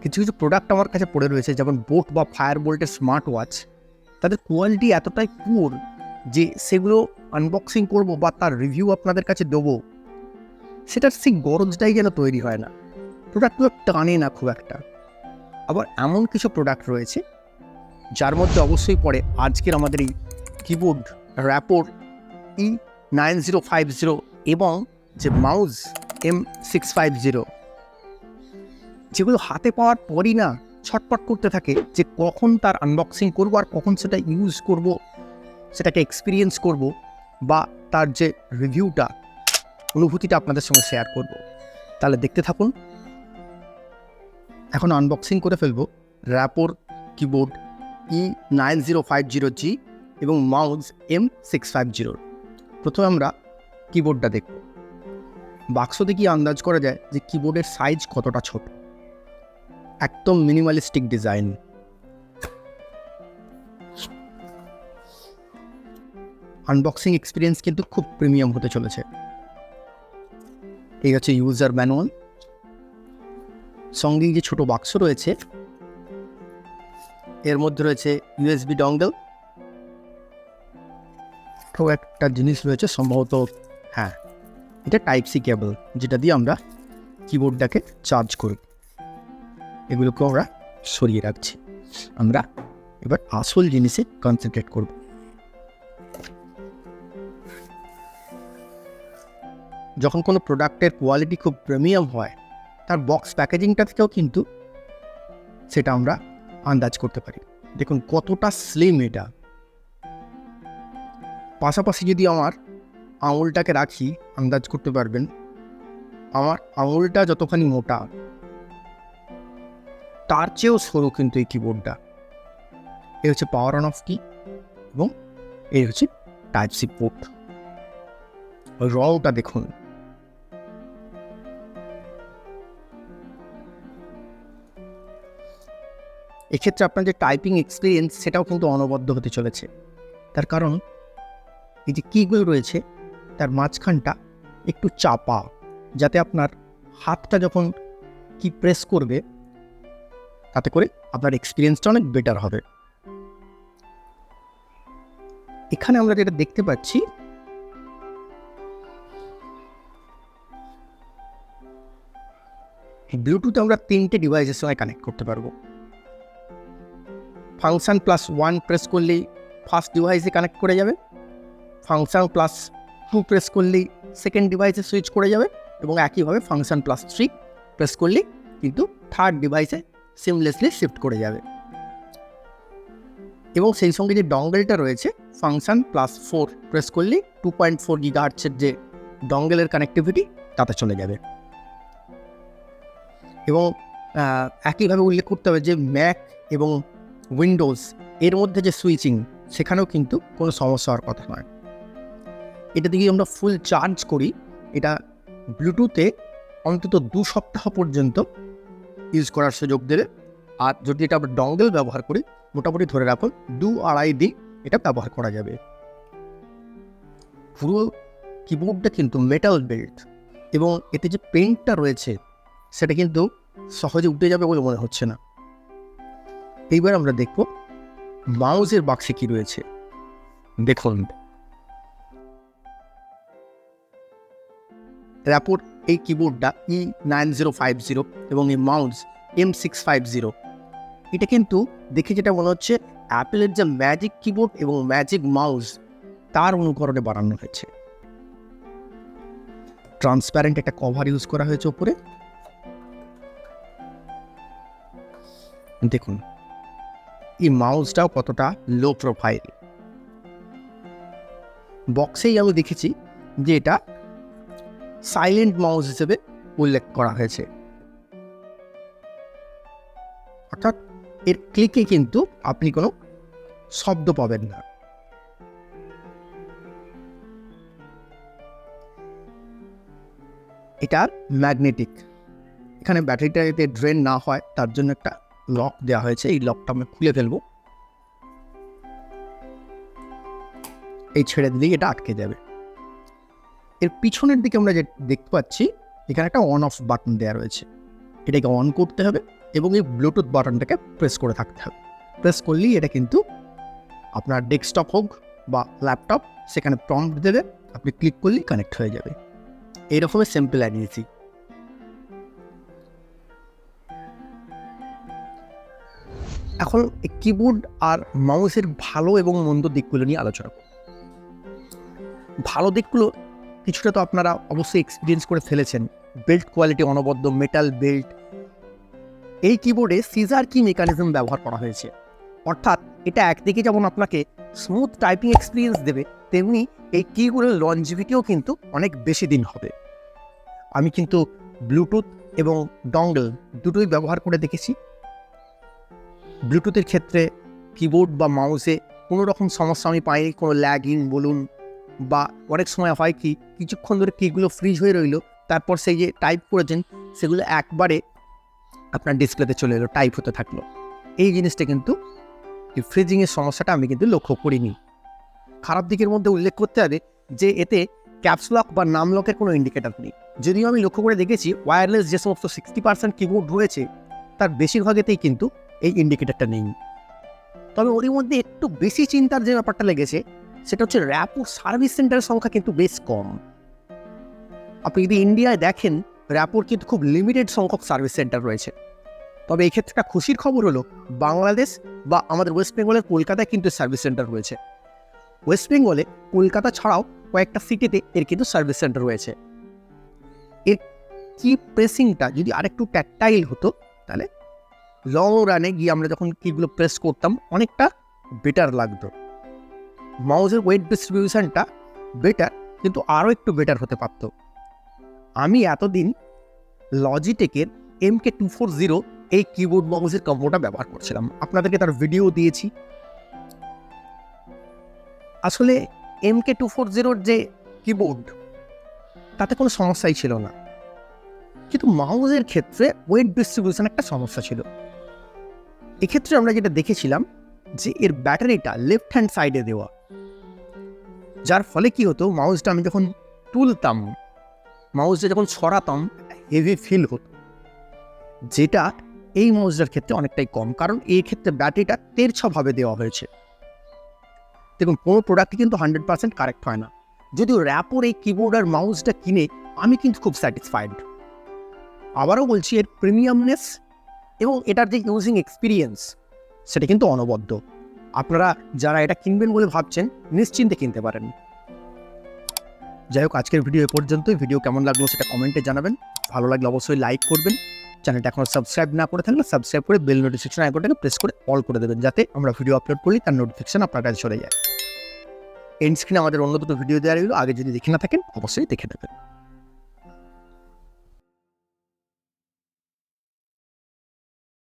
কিছু কিছু প্রোডাক্ট আমার কাছে পড়ে রয়েছে, যেমন বোট বা ফায়ার বোল্টের স্মার্ট ওয়াচ, তাদের কোয়ালিটি এতটাই পুয়ার যে সেগুলো আনবক্সিং করব বা তার রিভিউ আপনাদের কাছে দেবো, সেটার সেই গরজটাই যেন তৈরি হয় না, প্রোডাক্টগুলো টানে না খুব একটা। আবার এমন কিছু প্রোডাক্ট রয়েছে যার মধ্যে অবশ্যই পড়ে আজকের আমাদের এই কিবোর্ড র্যাপোর E9050 এবং যে মাউস M650, যেগুলো হাতে পাওয়ার পরই না ছটপট করতে থাকে যে কখন তার আনবক্সিং করব আর কখন সেটা ইউজ করব, সেটাকে এক্সপিরিয়েন্স করব বা তার যে রিভিউটা, অনুভূতিটা আপনাদের সঙ্গে শেয়ার করব। তাহলে দেখতে থাকুন। এখন আনবক্সিং করে ফেলবো র্যাপোর কিবোর্ড E9050G এবং মাউস M650। প্রথমে আমরা কিবোর্ডটা দেখব। বাক্স দেখি আন্দাজ করা যায় যে কিবোর্ডের সাইজ কতটা ছোট, একদম মিনিমালিস্টিক ডিজাইন। আনবক্সিং এক্সপিরিয়েন্স কিন্তু খুব প্রিমিয়াম হতে চলেছে। এই হচ্ছে ইউজার ম্যানুয়াল, সঙ্গে যে ছোট বাক্স রয়েছে এর মধ্যে রয়েছে ইউএসবি ডঙ্গল, তো একটা জিনিস রয়েছে সম্ভবত, হ্যাঁ এটা টাইপ সি কেবল, যেটা দিয়ে আমরা কিবোর্ডটাকে চার্জ করি। এগুলোকে আমরা সরিয়ে রাখছি। আমরা এবার আসল জিনিসে কনসেন্ট্রেট করব। যখন কোনো প্রোডাক্টের কোয়ালিটি খুব প্রিমিয়াম হয়, তার বক্স প্যাকেজিংটা থেকেও কিন্তু সেটা আমরা আন্দাজ করতে পারি। দেখুন কতটা স্লিম এটা। পাশাপাশি যদি আমার আঙুলটাকে রাখি, আন্দাজ করতে পারবেন আমার আঙুলটা যতখানি মোটা, তার চেয়েও সরু কিন্তু এই কিবোর্ডটা। এই হচ্ছে পাওয়ার অন অফ কি এবং এই হচ্ছে টাইপ সি পোর্ট। রংটা দেখুন, এক্ষেত্রে আপনার যে টাইপিং এক্সপিরিয়েন্স সেটাও কিন্তু অনবদ্য হতে চলেছে। তার কারণ এই যে কিগুলো রয়েছে তার মাঝখানটা একটু চাপা, যাতে আপনার হাতটা যখন কি প্রেস করবে তাতে করে আপনার এক্সপিরিয়েন্সটা অনেক বেটার হবে। এখানে আমরা যেটা দেখতে পাচ্ছি, ব্লুটুথে আমরা 3টে ডিভাইসের সঙ্গে কানেক্ট করতে পারবো। ফাংশন +1 প্রেস করলেই ফার্স্ট ডিভাইসে কানেক্ট করে যাবে, ফাংশন +2 প্রেস করলেই সেকেন্ড ডিভাইসে সুইচ করে যাবে, এবং একইভাবে ফাংশন +3 প্রেস করলেই কিন্তু থার্ড ডিভাইসে সিমলেসলি শিফট করে যাবে। এবং সেই সঙ্গে যে ডঙ্গেলটা রয়েছে, ফাংশন +4 প্রেস করলেই 2.4 গিগাহার্টজের যে ডঙ্গেলের কানেক্টিভিটি তাতে চলে যাবে। এবং একইভাবে উল্লেখ করতে হবে যে ম্যাক এবং উইন্ডোজ এর মধ্যে যে সুইচিং, সেখানেও কিন্তু কোনো সমস্যা হওয়ার কথা নয়। এটা দিয়ে আমরা ফুল চার্জ করি, এটা ব্লুটুথে অন্তত 2 সপ্তাহ পর্যন্ত ইউজ করার সুযোগ দেবে। আর যদি এটা আমরা ডঙ্গেল ব্যবহার করি, মোটামুটি ধরে রাখুন 2-2.5 দিন এটা ব্যবহার করা যাবে। পুরো কিবোর্ডটা কিন্তু মেটাল বিল্ড, এবং এতে যে পেইন্টটা রয়েছে সেটা কিন্তু সহজে উঠে যাবে বলে মনে হচ্ছে না। এইবার আমরা দেখব মাউসের বাক্সে কি রয়েছে। দেখুন র্যাপোর এই কিবোর্ডটা E9050 এবং এই মাউস M650, এটা কিন্তু দেখে যেটা মনে হচ্ছে অ্যাপেলের যে ম্যাজিক কিবোর্ড এবং ম্যাজিক মাউস তার অনুকরণে বানানো হয়েছে। ট্রান্সপ্যারেন্ট একটা কভার ইউজ করা হয়েছে উপরে। দেখুন এই মাউসটাও কতটা লো প্রোফাইল। বক্সেই আমি দেখেছি যে এটা সাইলেন্ট মাউস হিসেবে উল্লেখ করা হয়েছে, অর্থাৎ এর ক্লিকে কিন্তু আপনি কোনো শব্দ পাবেন না। এটা ম্যাগনেটিক, এখানে ব্যাটারিটা যাতে ড্রেন না হয় তার জন্য একটা লক দেওয়া হয়েছে। এই লকটা আমি খুলে ফেলবো, এই ছেড়ে দিলেই এটা আটকে যাবে। এর পিছনের দিকে আমরা যে দেখতে পাচ্ছি, এখানে একটা অন অফ বাটন দেওয়া রয়েছে, এটাকে অন করতে হবে এবং এই ব্লুটুথ বাটনটাকে প্রেস করে থাকতে হবে। প্রেস করলেই এটা কিন্তু আপনার ডেস্কটপ হোক বা ল্যাপটপ, সেখানে প্রম্পট দেবে, আপনি ক্লিক করলেই কানেক্ট হয়ে যাবে। এইরকমই সিম্পল অ্যান্ড ইজি। এখন কিবোর্ড আর মাউসের ভালো এবং মন্দ দিকগুলো নিয়ে আলোচনা করব। ভালো দিকগুলো কিছুটা তো আপনারা অবশ্যই এক্সপিরিয়েন্স করে ফেলেছেন। বেল্ট কোয়ালিটি অনবদ্য, মেটাল বেল্ট। এই কিবোর্ডে সিজার কি মেকানিজম ব্যবহার করা হয়েছে, অর্থাৎ এটা একদিকে যেমন আপনাকে স্মুথ টাইপিং এক্সপিরিয়েন্স দেবে, তেমনি এই কিবোর্ডের লঞ্জিভিটিও কিন্তু অনেক বেশি দিন হবে। আমি কিন্তু ব্লুটুথ এবং ডঙ্গল দুটোই ব্যবহার করে দেখেছি। ব্লুটুথের ক্ষেত্রে কিবোর্ড বা মাউসে কোনো রকম সমস্যা আমি পাইনি, কোনো ল্যাগিং বলুন, বা অনেক সময় হয় কি কিছুক্ষণ ধরে কিগুলো ফ্রিজ হয়ে রইল, তারপর সেই যে টাইপ করেছেন সেগুলো একবারে আপনার ডিসপ্লেতে চলে এলো, টাইপ হতে থাকলো। এই জিনিসটা কিন্তু এই ফ্রিজিংয়ের সমস্যাটা আমি কিন্তু লক্ষ্য করিনি। খারাপ দিকের মধ্যে উল্লেখ করতে হবে যে এতে ক্যাপস লক বা নাম লকের কোনো ইন্ডিকেটার নেই। যদিও আমি লক্ষ্য করে দেখেছি ওয়্যারলেস যে সমস্ত 60% কিবোর্ড রয়েছে তার বেশিরভাগেতেই কিন্তু এই ইন্ডিকেটারটা নেই। তবে ওর মধ্যে একটু বেশি চিন্তার যে ব্যাপারটা লেগেছে সেটা হচ্ছে র্যাপো সার্ভিস সেন্টারের সংখ্যা কিন্তু বেশ কম। আপনি যদি ইন্ডিয়ায় দেখেন, র্যাপোর কিন্তু খুব লিমিটেড সংখ্যক সার্ভিস সেন্টার রয়েছে। তবে এই ক্ষেত্রে একটা খুশির খবর হলো বাংলাদেশ বা আমাদের ওয়েস্ট বেঙ্গলের কলকাতায় কিন্তু সার্ভিস সেন্টার রয়েছে। ওয়েস্ট বেঙ্গলে কলকাতা ছাড়াও কয়েকটা সিটিতে এর কিন্তু সার্ভিস সেন্টার রয়েছে। এর কি প্রেসিংটা যদি আরেকটু ট্যাকটাইল হতো, তাহলে লং রানে গিয়ে আমরা যখন কিগুলো প্রেস করতাম অনেকটা বেটার লাগতো। মাউসের ওয়েট ডিস্ট্রিবিউশনটা বেটার, কিন্তু আরও একটু বেটার হতে পারত। আমি এতদিন লজিটেকের MK240 এই কিবোর্ড মাউসের কম্বোটা ব্যবহার করছিলাম, আপনাদেরকে তার ভিডিও দিয়েছি। আসলে MK240 যে কিবোর্ড তাতে কোনো সমস্যাই ছিল না, কিন্তু মাউসের ক্ষেত্রে ওয়েট ডিস্ট্রিবিউশন একটা সমস্যা ছিল। এক্ষেত্রে আমরা যেটা দেখেছিলাম যে এর ব্যাটারিটা লেফট হ্যান্ড সাইডে দেওয়া, যার ফলে কি হতো, মাউসটা আমি যখন তুলতাম, মাউসটা যখন সরাতাম হেভি ফিল হতো, যেটা এই মাউসটার ক্ষেত্রে অনেকটাই কম, কারণ এই ক্ষেত্রে ব্যাটারিটা তেরছাভাবে দেওয়া হয়েছে। দেখুন, কোনো প্রোডাক্টই কিন্তু 100% কারেক্ট হয় না। যদিও র্যাপোর এই কিবোর্ড আর মাউসটা কিনে আমি কিন্তু খুব স্যাটিসফাইড। আবারও বলছি, এর প্রিমিয়ামনেস এবং এটার যে ইউজিং এক্সপিরিয়েন্স সেটা কিন্তু অনবদ্য। আপনারা যারা এটা কিনবেন বলে ভাবছেন নিশ্চিন্তে কিনতে পারেন। যাই হোক, আজকের ভিডিও এ পর্যন্তই। ভিডিও কেমন লাগলো সেটা কমেন্টে জানাবেন। ভালো লাগলে অবশ্যই লাইক করবেন। চ্যানেলটা এখনও সাবস্ক্রাইব না করে থাকলে সাবস্ক্রাইব করে বেল নোটিফিকেশন আইকনটাকে প্রেস করে অল করে দেবেন, যাতে আমরা ভিডিও আপলোড করলে তার নোটিফিকেশন আপনার কাছে চলে যায়। এন্ড স্ক্রিনে আমাদের অন্য দুটো ভিডিও দেওয়া রইল, আগে যদি দেখে না থাকেন অবশ্যই দেখে নেবেন।